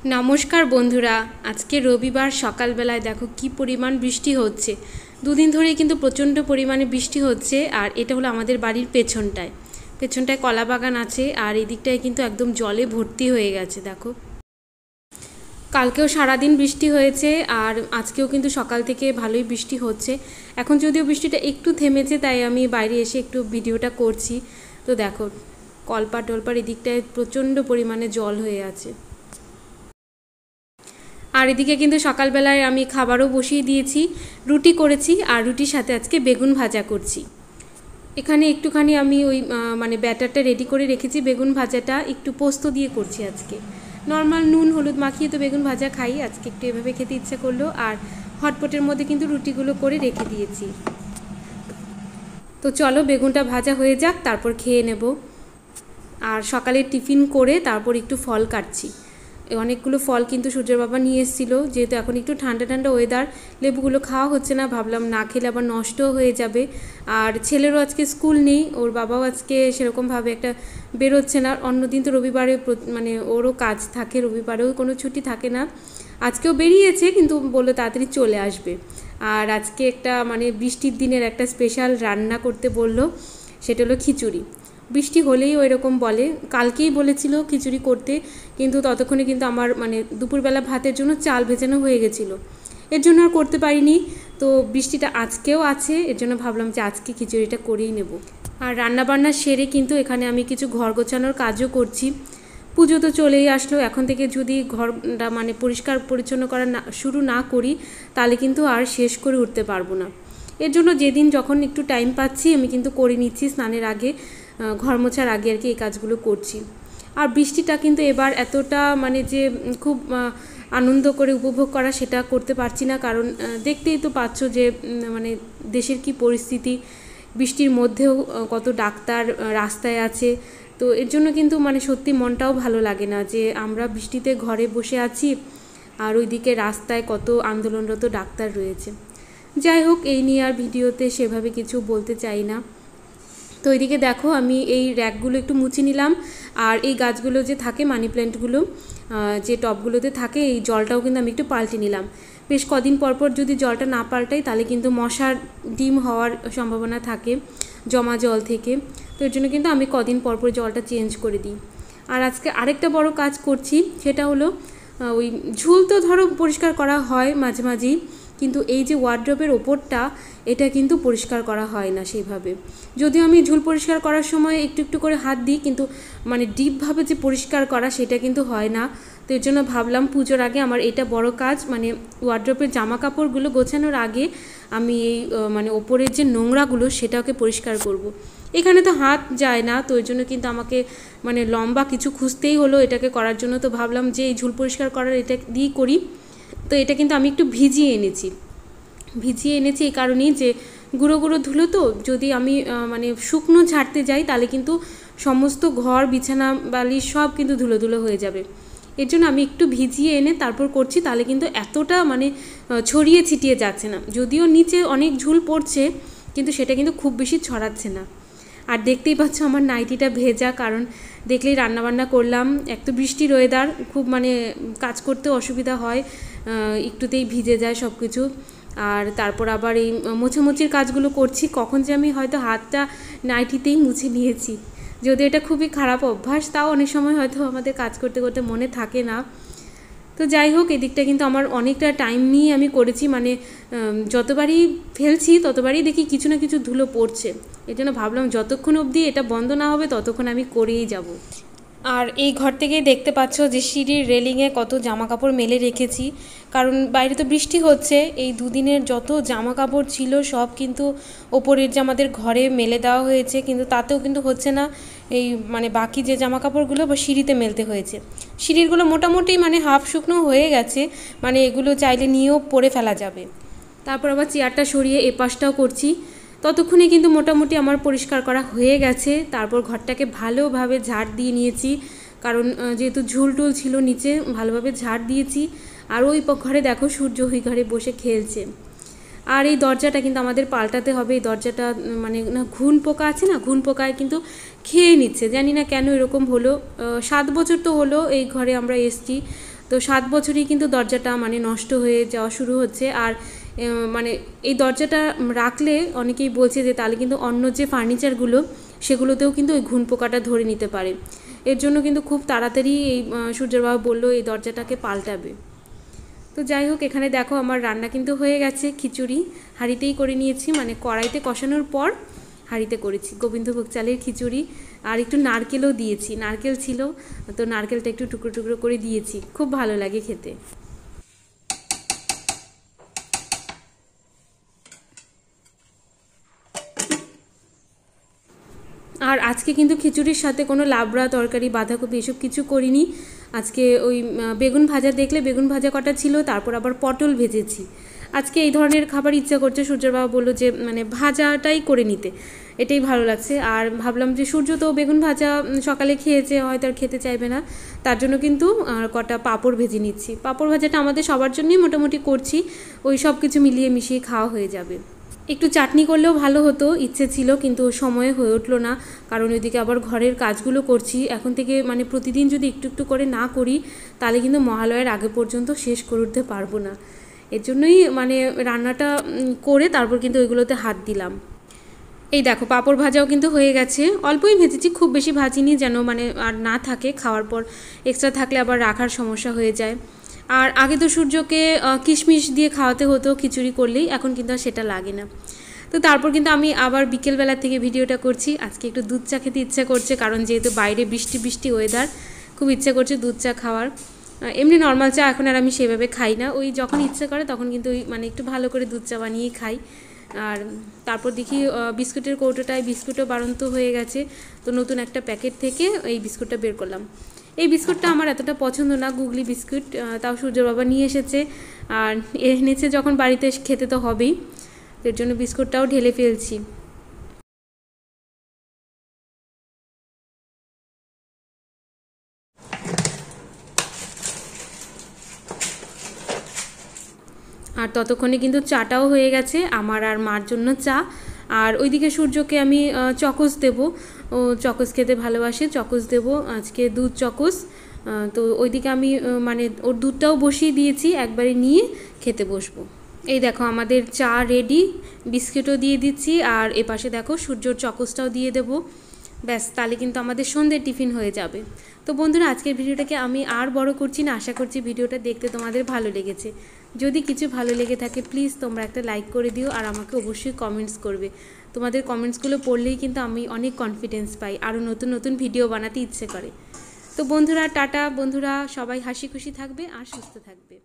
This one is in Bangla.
নমস্কার বন্ধুরা, আজকে রবিবার সকালবেলায় দেখো কি পরিমাণ বৃষ্টি হচ্ছে। দুদিন ধরেই কিন্তু প্রচণ্ড পরিমাণে বৃষ্টি হচ্ছে। আর এটা হলো আমাদের বাড়ির পেছনটায় কলা বাগান আছে, আর এই দিকটায় কিন্তু একদম জলে ভর্তি হয়ে গেছে। দেখো, কালকেও সারাদিন বৃষ্টি হয়েছে, আর আজকেও কিন্তু সকাল থেকে ভালোই বৃষ্টি হচ্ছে। এখন যদিও বৃষ্টিটা একটু থেমেছে, তাই আমি বাইরে এসে একটু ভিডিওটা করছি। তো দেখো, কলপা টলপার এদিকটায় প্রচণ্ড পরিমাণে জল হয়ে আছে। আর এদিকে কিন্তু সকালবেলায় আমি খাবারও বসিয়ে দিয়েছি, রুটি করেছি, আর রুটির সাথে আজকে বেগুন ভাজা করছি। এখানে একটুখানি আমি ওই ব্যাটারটা রেডি করে রেখেছি। বেগুন ভাজাটা একটু পোস্ত দিয়ে করছি আজকে। নর্মাল নুন হলুদ মাখিয়ে তো বেগুন ভাজা খাই, আজকে একটু এভাবে খেতে ইচ্ছা করলো। আর হটপটের মধ্যে কিন্তু রুটিগুলো করে রেখে দিয়েছি। তো চলো, বেগুনটা ভাজা হয়ে যাক, তারপর খেয়ে নেব। আর সকালে টিফিন করে তারপর একটু ফল কাটছি। অনেকগুলো ফল কিন্তু সূর্যের বাবা নিয়ে এসেছিলো, যেহেতু এখন একটু ঠান্ডা ঠান্ডা ওয়েদার, লেবুগুলো খাওয়া হচ্ছে না, ভাবলাম না খেলে আবার নষ্টও হয়ে যাবে। আর ছেলেরও আজকে স্কুল নেই, ওর বাবাও আজকে সেরকমভাবে একটা বেরোচ্ছে না। অন্যদিন তো রবিবারে ওরও কাজ থাকে, রবিবারেও কোনো ছুটি থাকে না। আজকেও বেরিয়েছে, কিন্তু বললো তাড়াতাড়ি চলে আসবে। আর আজকে একটা বৃষ্টির দিনের একটা স্পেশাল রান্না করতে বললো, সেটা হলো খিচুড়ি। বৃষ্টি হলেই ওই রকম বলে। কালকেই বলেছিল খিচুড়ি করতে, কিন্তু ততক্ষণে কিন্তু আমার দুপুরবেলা ভাতের জন্য চাল ভেজানো হয়ে গেছিলো, এর জন্য আর করতে পারিনি। তো বৃষ্টিটা আজকেও আছে, এর জন্য ভাবলাম যে আজকে খিচুড়িটা করেই নেব। আর রান্নাবান্না সেরে কিন্তু এখানে আমি কিছু ঘর গোছানোর কাজও করছি। পুজো তো চলেই আসলো, এখন থেকে যদি ঘরটা পরিষ্কার পরিচ্ছন্ন করা শুরু না করি, তাহলে কিন্তু আর শেষ করে উঠতে পারবো না। এর জন্য যেদিন যখন একটু টাইম পাচ্ছি আমি কিন্তু করে নিচ্ছি, স্নানের আগে, ঘর মোছার আগে আর কি এই কাজগুলো করছি। আর বৃষ্টিটা কিন্তু এবার এতটা যে খুব আনন্দ করে উপভোগ করা সেটা করতে পারছি না, কারণ দেখতেই তো পাচ্ছ যে দেশের কি পরিস্থিতি। বৃষ্টির মধ্যেও কত ডাক্তার রাস্তায় আছে। তো এর জন্য কিন্তু সত্যি মনটাও ভালো লাগে না যে আমরা বৃষ্টিতে ঘরে বসে আছি, আর ওইদিকে রাস্তায় কত আন্দোলনরত ডাক্তার রয়েছে। যাই হোক, এই নিয়ে আর ভিডিওতে সেভাবে কিছু বলতে চাই না। তো এইদিকে দেখো, আমি এই র্যাকগুলো একটু মুছে নিলাম। আর এই গাছগুলো যে থাকে, মানি প্ল্যান্টগুলো যে টবগুলোতে থাকে, এই জলটাও কিন্তু আমি একটু পাল্টে নিলাম। বেশ কদিন পরপর যদি জলটা না পাল্টাই, তাহলে কিন্তু মশার ডিম হওয়ার সম্ভাবনা থাকে জমা জল থেকে। তো এর জন্য কিন্তু আমি কদিন পরপর জলটা চেঞ্জ করে দিই। আর আজকে আরেকটা বড় কাজ করছি, সেটা হলো ওই ঝুল তো ধরো পরিষ্কার করা হয় মাঝে মাঝেই, কিন্তু এই যে ওয়ার্ড্রপের ওপরটা, এটা কিন্তু পরিষ্কার করা হয় না সেইভাবে। যদিও আমি ঝুল পরিষ্কার করার সময় একটু একটু করে হাত দিই, কিন্তু ডিপভাবে যে পরিষ্কার করা সেটা কিন্তু হয় না। তো এর জন্য ভাবলাম পুজোর আগে আমার এটা বড় কাজ, ওয়ার্ড্রপের জামা কাপড়গুলো গোছানোর আগে আমি এই ওপরের যে নোংরাগুলো সেটাকে পরিষ্কার করব। এখানে তো হাত যায় না, তো এর জন্য কিন্তু আমাকে লম্বা কিছু খুঁজতেই হলো এটাকে করার জন্য। তো ভাবলাম যে এই ঝুল পরিষ্কার করার এটা দিয়েই করি। তো এটা কিন্তু আমি একটু ভিজিয়ে এনেছি এই কারণেই যে গুঁড়ো গুঁড়ো ধুলো, তো যদি আমি শুকনো ঝাড়তে যাই, তাহলে কিন্তু সমস্ত ঘর বিছানা বালিশ সব কিন্তু ধুলো ধুলো হয়ে যাবে। এর জন্য আমি একটু ভিজিয়ে এনে তারপর করছি, তাহলে কিন্তু এতটা ছড়িয়ে ছিটিয়ে যাচ্ছে না। যদিও নিচে অনেক ঝুল পড়ছে, কিন্তু সেটা কিন্তু খুব বেশি ছড়াচ্ছে না। আর দেখতেই পাচ্ছ আমার নাইটিটা ভেজা, কারণ দেখলেই রান্নাবান্না করলাম। এক তো বৃষ্টির ওয়েদার, খুব কাজ করতে অসুবিধা হয়, একটুতেই ভিজে যায় সব কিছু। আর তারপর আবার এই মোছামুছির কাজগুলো করছি, কখন যে আমি হয়তো হাতটা নাইটিতেই মুছে নিয়েছি। যদিও এটা খুবই খারাপ অভ্যাস, তাও অনেক সময় হয়তো আমাদের কাজ করতে করতে মনে থাকে না। তো যাই হোক, এদিকটা কিন্তু আমার অনেকটা টাইম নিয়ে আমি করেছি, যতবারই ফেলছি ততবারই দেখি কিছু না কিছু ধুলো পড়ছে। এই জন্য ভাবলাম যতক্ষণ অবধি এটা বন্ধ না হবে ততক্ষণ আমি করেই যাব। আর এই ঘর থেকেই দেখতে পাচ্ছ যে সিঁড়ির রেলিংয়ে কত জামা কাপড় মেলে রেখেছি, কারণ বাইরে তো বৃষ্টি হচ্ছে। এই দুদিনের যত জামা কাপড় ছিল সব কিন্তু ওপরের যে আমাদের ঘরে মেলে দেওয়া হয়েছে, কিন্তু তাতেও কিন্তু হচ্ছে না। এই বাকি যে জামা কাপড়গুলো বা সিঁড়িতে মেলতে হয়েছে। সিঁড়িরগুলো মোটামুটি হাফ শুকনো হয়ে গেছে, এগুলো চাইলে নিয়েও পরে ফেলা যাবে। তারপর আবার চেয়ারটা সরিয়ে এপাশটাও করছি। ততক্ষণে কিন্তু মোটামুটি আমার পরিষ্কার করা হয়ে গেছে। তারপর ঘরটাকে ভালোভাবে ঝাড় দিয়ে নিয়েছি, কারণ যেহেতু ঝুলটুল ছিল নিচে, ভালোভাবে ঝাড় দিয়েছি। আর ওই ঘরে দেখো সূর্য ওই ঘরে বসে খেলছে। আর এই দরজাটা কিন্তু আমাদের পাল্টাতে হবে। এই দরজাটা ঘুন পোকা আছে না, ঘুন পোকায় কিন্তু খেয়ে নিচ্ছে, জানি না কেন এরকম হলো। 7 বছর তো হলো এই ঘরে আমরা এসছি, তো 7 বছরেই কিন্তু দরজাটা মানে নষ্ট হয়ে যাওয়া শুরু হচ্ছে। আর মানে এই দরজাটা রাখলে অনেকেই বলছে যে তাহলে কিন্তু অন্য যে ফার্নিচারগুলো সেগুলোতেও কিন্তু ওই ঘুন পোকাটা ধরে নিতে পারে। এর জন্য কিন্তু খুব তাড়াতাড়ি এই সূর্যের বাবা বললো এই দরজাটাকে পাল্টাবে। তো যাই হোক, এখানে দেখো আমার রান্না কিন্তু হয়ে গেছে। খিচুড়ি হাঁড়িতেই করে নিয়েছি, মানে কড়াইতে কষানোর পর হাঁড়িতে করেছি গোবিন্দভোগ চালের খিচুড়ি। আর একটু নারকেলও দিয়েছি, নারকেল ছিল তো নারকেলটা একটু টুকরো টুকরো করে দিয়েছি, খুব ভালো লাগে খেতে। আর আজকে কিন্তু খিচুড়ির সাথে কোনো লাবড়া তরকারি বাঁধাকপি এসব কিছু করিনি। আজকে ওই বেগুন ভাজা দেখলে বেগুন ভাজা কটা ছিল, তারপর আবার পটল ভেজেছি। আজকে এই ধরনের খাবার ইচ্ছা করছে। সূর্যের বাবা বললো যে মানে ভাজাটাই করে নিতে, এটাই ভালো লাগছে। আর ভাবলাম যে সূর্য তো বেগুন ভাজা সকালে খেয়েছে, হয়তো আর খেতে চাইবে না, তার জন্য কিন্তু কটা পাঁপড় ভেজে নিচ্ছি। পাঁপড় ভাজাটা আমাদের সবার জন্যই মোটামুটি করছি, ওই সব কিছু মিলিয়ে মিশিয়ে খাওয়া হয়ে যাবে। একটু চাটনি করলেও ভালো হতো, ইচ্ছে ছিল, কিন্তু সময় হয়ে উঠলো না, কারণ ওইদিকে আবার ঘরের কাজগুলো করছি। এখন থেকে মানে প্রতিদিন যদি একটু একটু করে না করি তাহলে কিন্তু মহালয়ার আগে পর্যন্ত শেষ করে উঠতে পারবো না। এর জন্যই মানে রান্নাটা করে তারপর কিন্তু ওইগুলোতে হাত দিলাম। এই দেখো পাঁপড় ভাজাও কিন্তু হয়ে গেছে, অল্পই ভেজেছি, খুব বেশি ভাজিনি, যেন মানে আর না থাকে, খাওয়ার পর এক্সট্রা থাকলে আবার রাখার সমস্যা হয়ে যায়। আর আগে তো সূর্যকে কিশমিশ দিয়ে খাওয়াতে হতো খিচুড়ি করলেই, এখন কিন্তু আর সেটা লাগে না। তো তারপর কিন্তু আমি আবার বিকেলবেলা থেকে ভিডিওটা করছি। আজকে একটু দুধ চা খেতে ইচ্ছা করছে, কারণ যেহেতু বাইরে বৃষ্টি বৃষ্টি ওয়েদার, খুব ইচ্ছা করছে দুধ চা খাওয়ার। এমনি নর্মাল চা এখন আর আমি সেভাবে খাই না, ওই যখন ইচ্ছা করে তখন কিন্তু ওই মানে একটু ভালো করে দুধ চা বানিয়েই খাই। আর তারপর দেখি বিস্কুটের কৌটোটায় বিস্কুটও বাড়ন্ত হয়ে গেছে, তো নতুন একটা প্যাকেট থেকে এই বিস্কুটটা বের করলাম। এই বিস্কুটটা আমার এতটা পছন্দ না, গুগলি বিস্কুট, তাও সূর্যের বাবা নিয়ে এসেছে, আর এনেছে যখন বাড়িতে খেতে তো হবেই, এর জন্য বিস্কুটটাও ঢেলে ফেলছি। আর ততক্ষণে কিন্তু চাটাও হয়ে গেছে আমার আর মার জন্য চা। আর ওইদিকে সূর্যকে আমি চকোস দেব, ও চকোস খেতে ভালোবাসে, চকোস দেব আজকে, দুধ চকোস। তো ওইদিকে আমি মানে ওর দুধটাও বসিয়ে দিয়েছি, একবারে নিয়ে খেতে বসবো। এই দেখো আমাদের চা রেডি, বিস্কিটও দিয়ে দিচ্ছি, আর এপাশে দেখো সূর্যর চকোসটাও দিয়ে দেবো। ব্যাস, তাহলে কিন্তু আমাদের সন্ধ্যের টিফিন হয়ে যাবে। তো বন্ধুরা, আজকের ভিডিওটাকে আমি আর বড় করছি না, আশা করছি ভিডিওটা দেখতে তোমাদের ভালো লেগেছে। যদি কিছু ভালো লেগে থাকে প্লিজ তোমরা একটা লাইক করে দিও, আর আমাকে অবশ্যই কমেন্টস করবে। তোমাদের কমেন্টসগুলো পড়লেই কিন্তু আমি অনেক কনফিডেন্স পাই, আরও নতুন নতুন ভিডিও বানাতে ইচ্ছে করে। তো বন্ধুরা টাটা, বন্ধুরা সবাই হাসি খুশি থাকবে আর সুস্থ থাকবে।